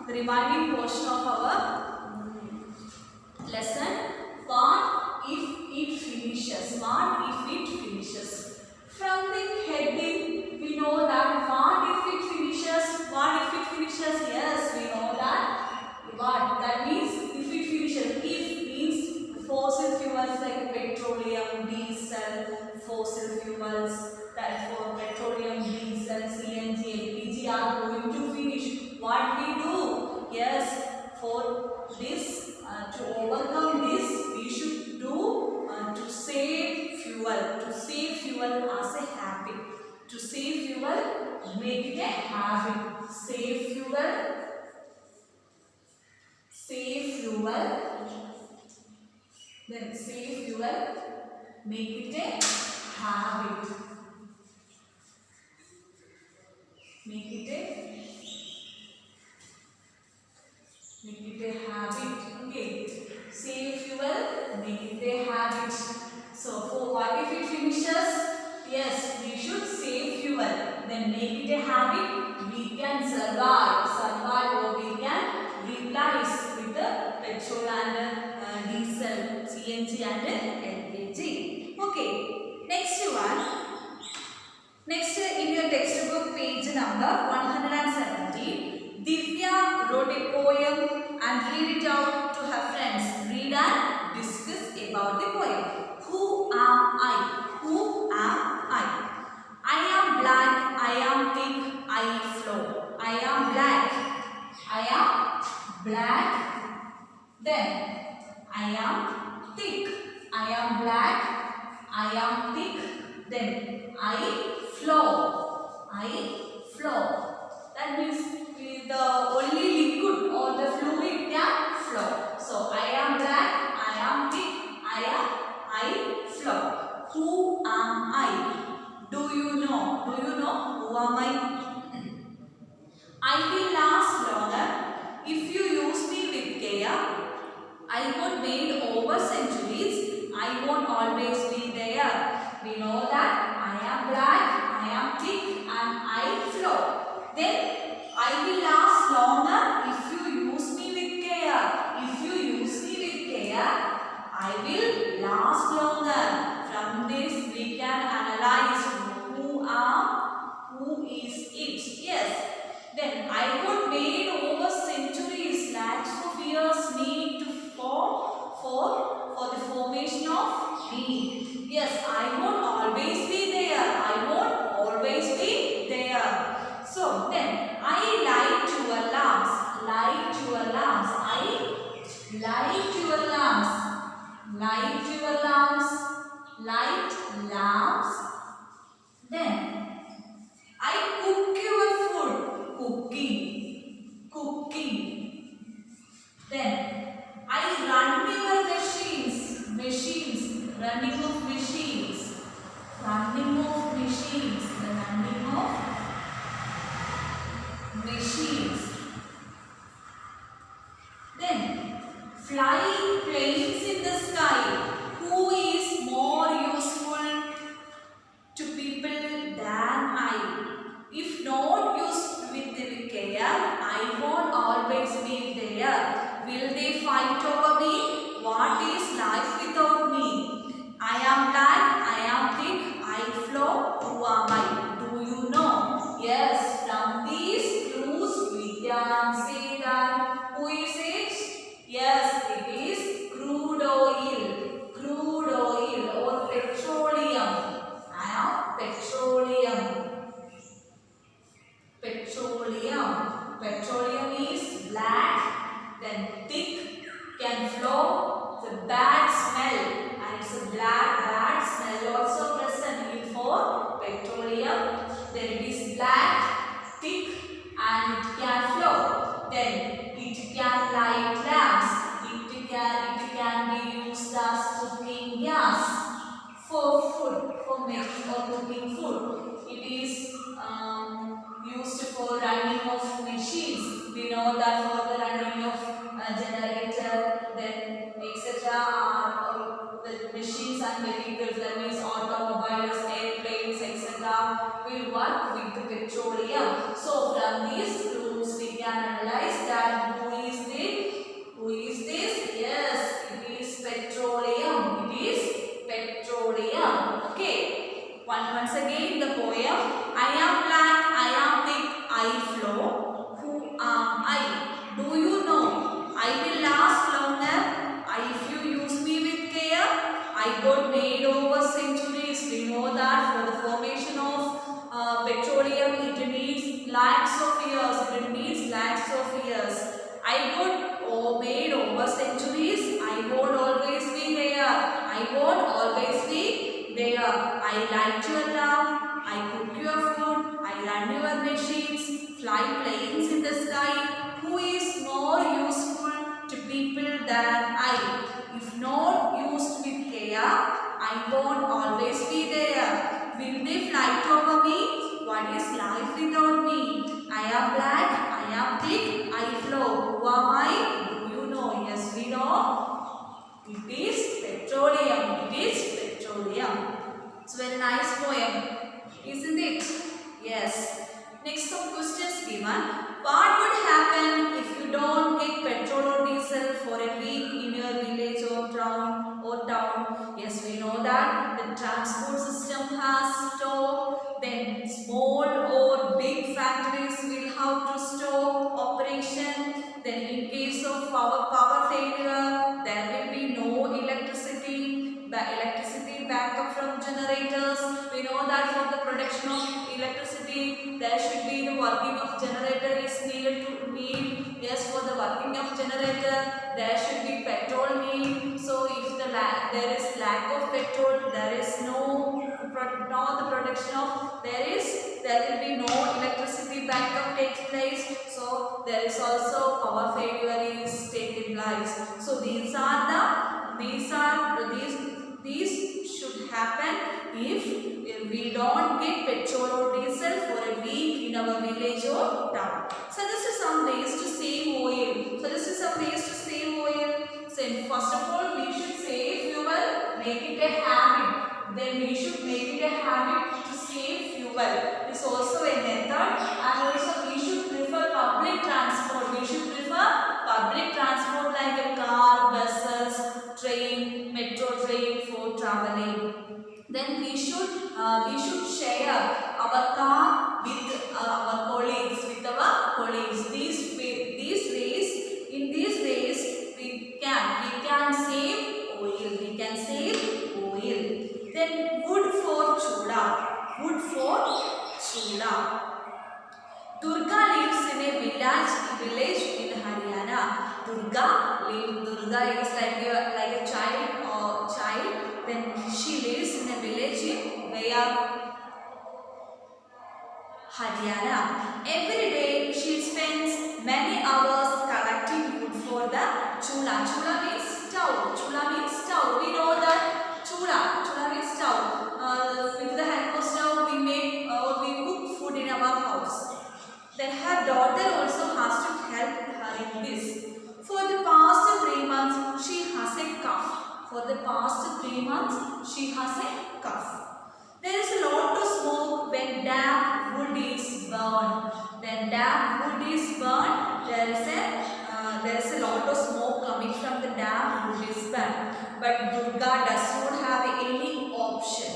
the remaining portion of our lesson. What if it finishes? What if it finishes? From the heading, we know that what if it finishes? What if it finishes? Yes, we know that. What? That means if it finishes. If means fossil fuels like petroleum, diesel, fossil fuels, therefore petroleum, diesel, CNG, LPG are going to finish. What we do? Yes, for this to overcome this, we should do to save fuel. To save fuel as a habit. To save fuel, make it a habit. Save fuel. Save fuel. Then save fuel. Make it a habit. Make it a habit. Okay. Save fuel. Make it a habit. So for what if it finishes? Yes, we should save fuel. Then make it a habit. We can survive, or we can replace with the petrol and diesel, CNG and LPG. Okay. Next one. Next, in your textbook, page number 170, Divya wrote a poem and read it out to her friends. Read and discuss about the poem. Who am I? Who am I? I am black, I am thick, I flow. I am black, I am black, then I am thick. I am black, I am thick, then I flow. I flow. That means the only liquid or the fluid can flow. So I am black, I am thick, I flow. Who am I? Do you know? Do you know who am I? I will last longer if you use me with care. I got made over centuries. I won't always be there. We know that I am black, I am thick, and I flow. Then I will last longer if you use me with care. If you use me with care, I will last longer. From this we can analyze who is it. Yes. Then I got made over centuries, lakhs of years need to form for the formation of me. Yes, I won't always be there. I won't always be there. So then I light your lamps. Light your lamps. I light your lamps. Light your lamps. Light lamps. Then I cook your food. Cooking. Cooking. Then I run your machines. Machines. Running of machines. Running of machines. The running of machines. Then flying planes in the sky. Who is more useful to people than I? If not used with care, I won't always be there. Will they fight over me? What is life without me? I am black, I am thick, I flow. Who am I? Do you know? Yes, from these clues we can say that. Who is it? Yes, it is crude oil. Crude oil or petroleum. I am petroleum. Petroleum. Petroleum is black, then thick, can flow, the bad smell, and it's a bad smell also present in for petroleum. Then it is black, thick, and it can flow. Then it can light lamps. It can be used as cooking gas for food, for making or cooking food. It is used for running of machines. We know that for the running of generator, then etc. are the machines and vehicles, that means automobiles, airplanes, etc. will work with the petroleum. So from these clues we can analyze that lakhs of years. It needs lakhs of years. I got made over centuries. I won't always be there. I won't always be there. I light your lamp. I cook your food. I run your machines. Fly planes in the sky. Who is more useful to people than I? If not used with care, I won't always be there. Will they fly over me? What is life without me? I am black, I am thick, I flow. Who am I? Do you know? Yes, we know. It is petroleum. It is petroleum. It's a very nice poem, isn't it? Yes. Next some questions given. What would happen if you don't get petrol or diesel for a week in your village or town? Yes, we know that the transport system has stopped. Then small or big factories will have to stop operation. Then in case of power failure, there will be no electricity. The electricity backup from generators. We know that for the production of electricity, there should be the working of generator is needed to need. Yes, for the working of generator, there should be petrol need. So if there is lack of petrol, there is no the production of there will be no electricity backup takes place. So there is also power failure is taking place. So these should happen if we don't get petrol or diesel for a week in our village or town. So this is some ways to save oil. So first of all, we should save fuel, make it a habit. Then we should make it a habit to save fuel. It's also a method, and also we should prefer public transport. Like a car, buses, train, metro train for traveling. Then we should share our car with our colleagues. In these ways, we can save oil. Then wood for chula. Durga lives in a village in Haryana. Durga is like a child. Then she lives in a village in Haryana. Every day she spends many hours collecting wood for the chula. Chula means stove. We know that chula means stove. With the help of stove, we cook food in our house. Then her daughter also has to help her in this. For the past 3 months, she has a cough. There is a lot of smoke when damp wood is burned. There is a lot of smoke coming from the damp wood is burned. But Durga does not have any option.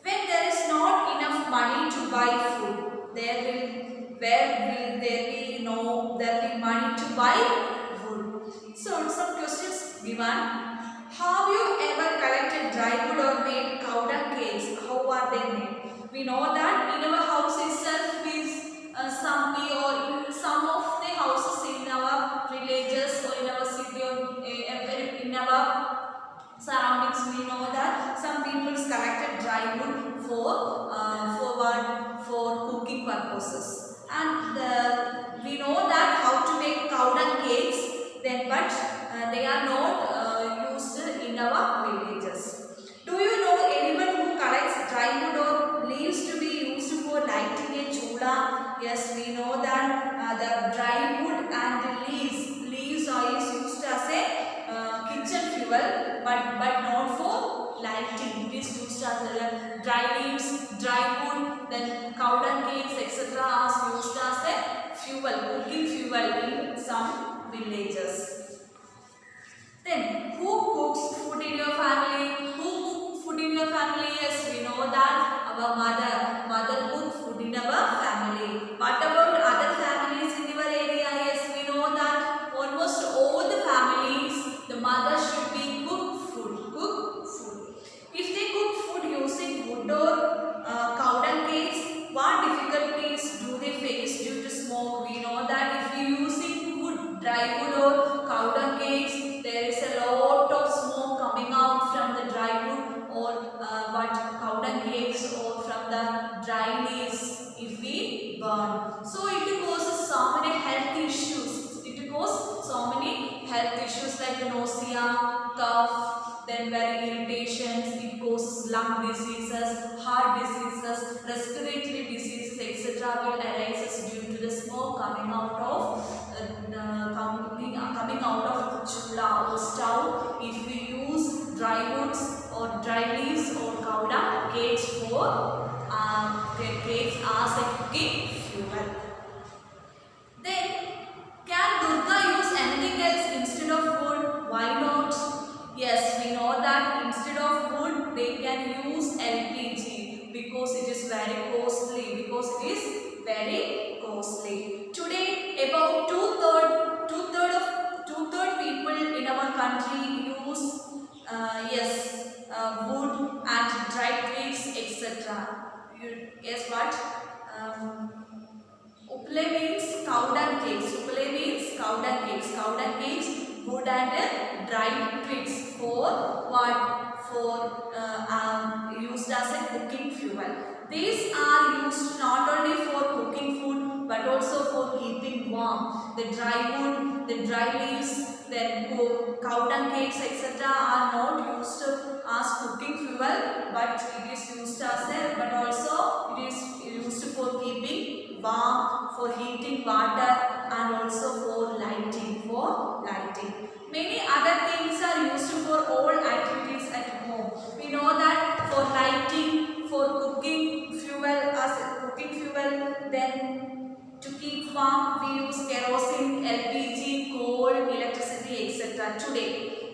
When there is not enough money to buy food, there will be money to buy wood. So some questions given. Have you ever collected dry wood or made cow dung cakes? How are they made? We know that in our house itself is in some of the houses in our villages or in our city or in our surroundings, we know that some people collected dry wood for cooking purposes. And we know that how to make cow dung cakes. But they are not used in our villages. Do you know anyone who collects dry wood or leaves to be used for lighting a chula? Yes, we know that the dry wood and the leaves are used as a kitchen fuel, but not for lighting. It is used as a dry leaves, dry wood, then cow dung cakes, etc. are used as a fuel, cooking fuel in some villages. Then, who cooks food in your family? Yes, we know that our mother cooks food in our family. What about other families in your area? Yes, we know that almost all the families, the mother should be cook food. If they cook food using wood or cow dung cakes, what difficulties do they face So it causes so many health issues. It causes so many health issues like nausea, cough, then very irritations. It causes lung diseases, heart diseases, respiratory diseases, etc. will arise due to the smoke coming out of coming out of chula or stove. If we use dry woods or dry leaves or cow dung cakes for cakes as a cooking fuel. Then, can Durga use anything else instead of wood? Why not? Yes, we know that instead of wood, they can use LPG because it is very costly. Today, about two-third people in our country use wood and dry twigs, etc. Yes, what? Uple means cow dung cakes. Uple means cow dung cakes. Cow dung cakes, wood and dry twigs for what? For used as a cooking fuel. These are used not only for cooking food but also for keeping warm. The dry wood, the dry leaves, then cow dung cakes, etc. are not used as cooking fuel, but it is used as a, but also it is used for keeping warm, for heating water, and also for lighting. Many other things are used for all activities at home. We know that for lighting, for cooking fuel, then to keep warm we use kerosene, LPG, coal, electricity, etc. today.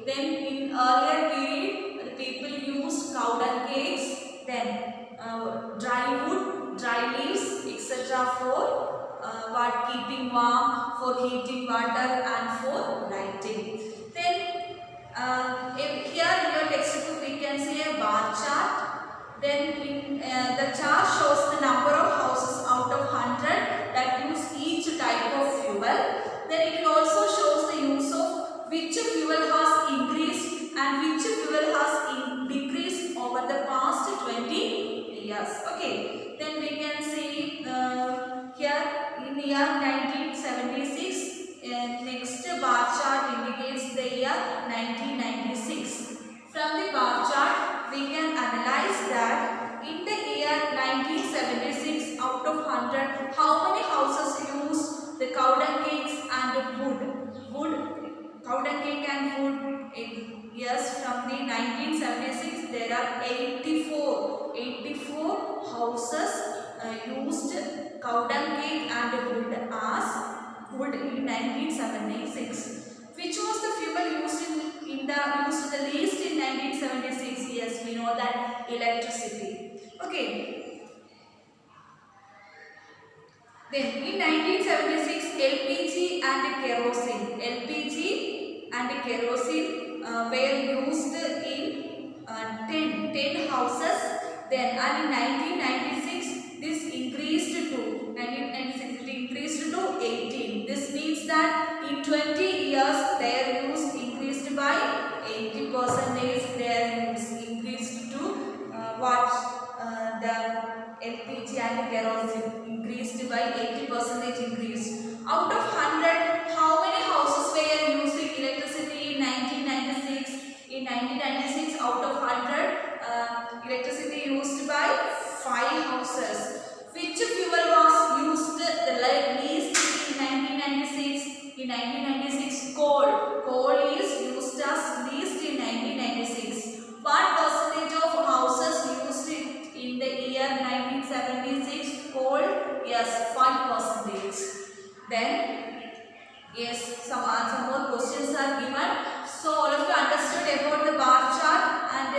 Then in earlier period, the people used cow dung cakes, then dry wood, dry leaves, etc. for keeping warm, for heating water, and for lighting. Then here in your textbook we can see a bar chart. Then the chart shows the number of houses out of 100 that use each type of fuel. Then it also shows the use of which fuel has increased and which fuel has decreased over the past 20 years. Okay. Then we can see here in year 1976. Next bar chart indicates the year 1996. From the bar chart, we can analyze that in the year 1976, out of 100, how many houses use the cow dung cakes and cow dung cake and wood? Yes, from the 1976, there are 84 houses used cow dung cake and wood as wood in 1976. Which was the fuel used the least in 1976? Yes, we know that electricity. Okay. Then in 1976, LPG and kerosene were used in 10 houses. Then and in 1996, this increased to 18. This means that in 20 years their use increased by 80%. Their use increased to the LPG and kerosene increased by 80% increase. Out of 100, how many houses were using electricity in 1996? In 1996, out of 100, electricity used by 5 houses. Which fuel was used the least in 1996? In 1996, coal. Coal is used as least in 1996. What percentage of houses used it in the year 1976? Coal, yes, 5%. Then, yes, some more questions are given. So, all of you understood about the bar chart and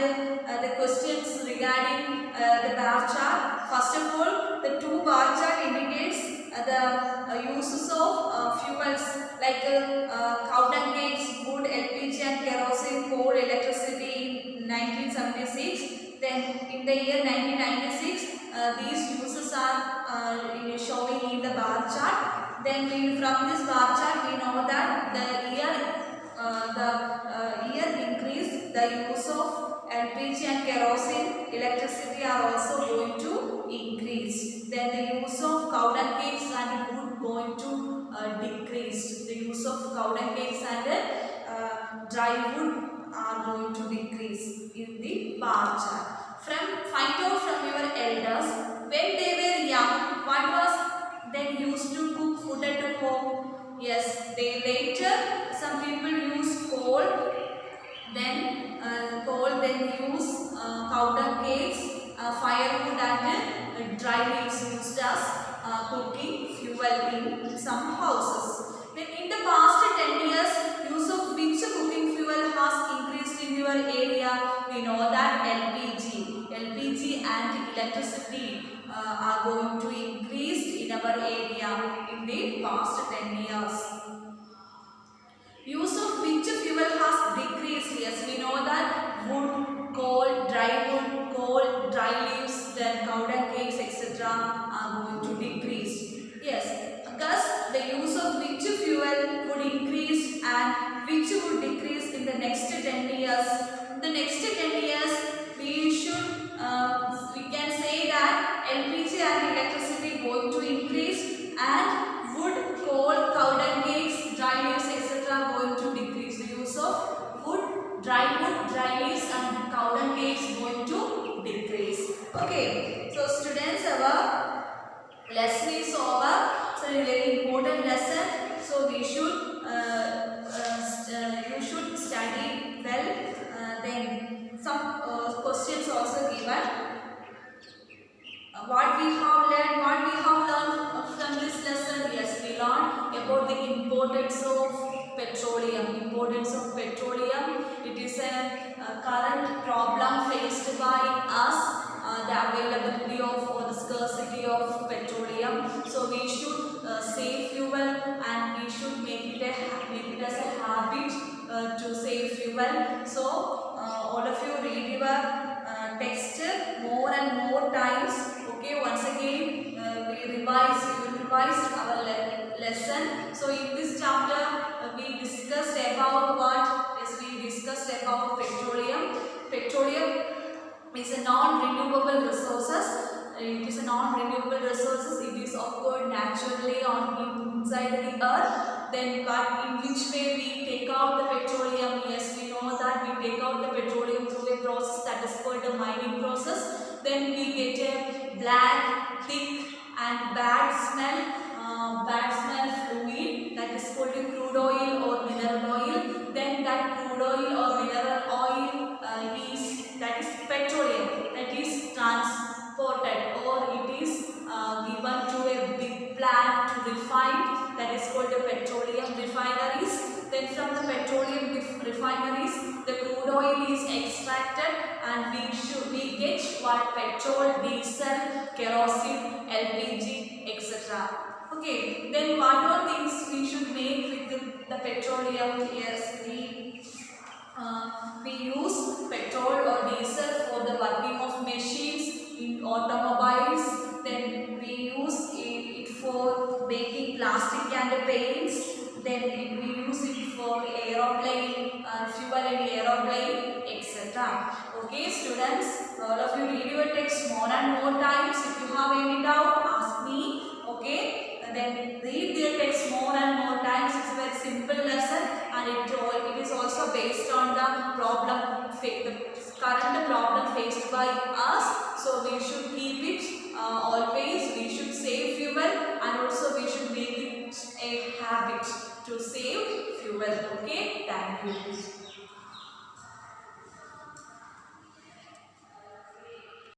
the questions regarding the bar chart. First of all, the two bar chart indicates the uses of fuels like cow dung cakes, wood, LPG and kerosene, coal, electricity in 1976. Then in the year 1996, these uses are showing in the bar chart. Then from this bar chart we know that the year increase, the use of LPG and kerosene, electricity are also going to increase. Then the use of cow dung cakes and cow dung cakes and dry wood are going to decrease in the bar chart. Find out from your elders when they were young what was they used to cook food at home. Yes, they later some people use coal, then use cow dung cakes, firewood and dry leaves used as cooking fuel in some houses. Then in the past 10 years, use of which cooking fuel has increased in your area? We know that LPG and electricity are going to increase in our area in the past 10 years. Use of which fuel has decreased? Yes, we know that wood, coal, dry leaves, then cow dung cakes, etc. are going to decrease. Yes, thus the use of which fuel would increase and which would decrease in the next 10 years. In the next 10 years, we can say that LPG and electricity going to increase and wood, coal, cow dung cakes, dry leaves, etc. going to decrease. The use of wood, dry leaves and cow dung cakes going to decrease. Okay, so students, our lesson is over. So a very important lesson. So we should you should study well. Then some questions also given. What we have learned from this lesson? Yes, we learned about the importance of petroleum. It is a current problem faced by us. The availability of or the scarcity of petroleum. So we should save fuel and we should make it as a habit to save fuel. So all of you read your text more and more times. Okay, once again we will revise our lesson. So in this chapter we discussed about what? Yes, we discussed about petroleum. Petroleum is a non-renewable resources. It is a non-renewable resources. It is occurred naturally on inside the earth. Then, but in which way we take out the petroleum? Yes, we know that we take out the petroleum through a process that is called the mining process. Then we get a black, thick, and bad smell fluid that is called crude oil or mineral oil. Then that crude oil or mineral oil that is petroleum that is transported or it is given to a big plant to refine, that is called the petroleum refineries. Then from the petroleum refineries the crude oil is extracted and we get what? Petrol, diesel, kerosene, LPG, etc. Okay, then what all things we should make with the petroleum? Yes, we use petrol or diesel for the working of machines in automobiles. Then we use it for making plastic and paints. Then we use it for aeroplane, fuel in aeroplane, etc. Okay, students, all of you read your text more and more times. If you have any doubt, ask me. Okay, and then read the text more and more times. It's a very simple lesson, and it is also based on the current problem faced by us. So we should keep it always. We should save fuel, and also we should make it a habit to save fuel. Okay, thank you.